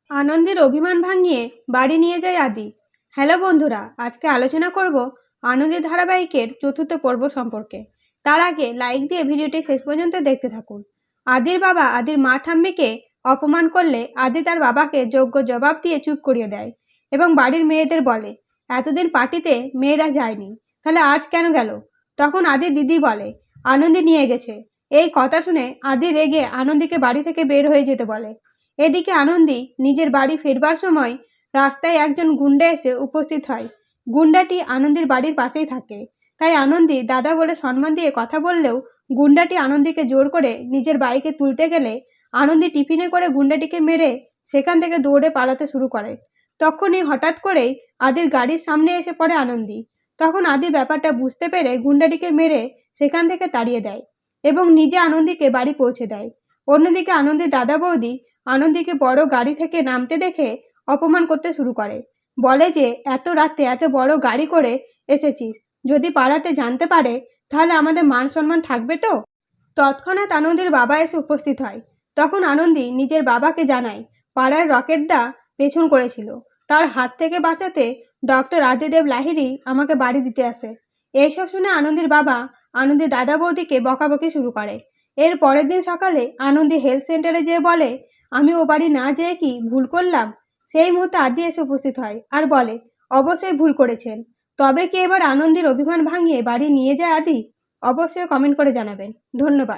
আনন্দের অভিমান ভাঙিয়ে বাড়ি নিয়ে যায় আদি। হ্যালো বন্ধুরা, আজকে আলোচনা করব আনন্দের ধারাবাহিকের চতুর্থ পর্ব সম্পর্কে। তার আগে লাইক দিয়ে ভিডিওটি শেষ পর্যন্ত দেখতে থাকুন। আদির বাবা আদির মা ঠাম্মিকে অপমান করলে আদি তার বাবাকে যোগ্য জবাব দিয়ে চুপ করিয়ে দেয় এবং বাড়ির মেয়েদের বলে, এতদিন পার্টিতে মেয়েরা যায়নি, তাহলে আজ কেন গেল? তখন আদির দিদি বলে, আনন্দি নিয়ে গেছে। এই কথা শুনে আদি রেগে আনন্দীকে বাড়ি থেকে বের হয়ে যেতে বলে। এদিকে আনন্দী নিজের বাড়ি ফেরবার সময় রাস্তায় একজন গুন্ডা এসে উপস্থিত হয়। গুন্ডাটি আনন্দীর বাড়ির পাশেই থাকে, তাই আনন্দী দাদা বলে সম্মান দিয়ে কথা বললেও গুন্ডাটি আনন্দীকে জোর করে নিজের বাইকে তুলতে গেলে আনন্দী টিফিনে করে গুন্ডাটিকে মেরে সেখান থেকে দৌড়ে পালাতে শুরু করে। তখনই হঠাৎ করেই আদির গাড়ির সামনে এসে পড়ে আনন্দী। তখন আদি ব্যাপারটা বুঝতে পেরে গুন্ডাটিকে মেরে সেখান থেকে তাড়িয়ে দেয় এবং নিজে আনন্দীকে বাড়ি পৌঁছে দেয়। অন্যদিকে আনন্দীর দাদা বৌদি আনন্দীকে বড় গাড়ি থেকে নামতে দেখে অপমান করতে শুরু করে। বলে যে এত রাতে এত বড় গাড়ি করে এসেছিস, যদি পাড়াতে জানতে পারে তাহলে আমাদের মান সম্মান থাকবে তো? তৎক্ষণাৎ আনন্দীর বাবা এসে উপস্থিত হয়। তখন আনন্দী নিজের বাবাকে জানায় পাড়ার রকেটদা পেছন করেছিল, তার হাত থেকে বাঁচাতে ডক্টর আদিদেব লাহিড়ী আমাকে বাড়ি দিতে আসে। এইসব শুনে আনন্দীর বাবা আনন্দীর দাদা বৌদিকে বকাবকি শুরু করে। এর পরের দিন সকালে আনন্দী হেলথ সেন্টারে যেয়ে বলে, আমি ও বাড়ি না যেয়ে কি ভুল করলাম? সেই মুহূর্তে আদি এসে উপস্থিত হয় আর বলে, অবশ্যই ভুল করেছেন। তবে কি এবার আনন্দীর অভিমান ভাঙিয়ে বাড়ি নিয়ে যায় আদি? অবশ্যই কমেন্ট করে জানাবেন। ধন্যবাদ।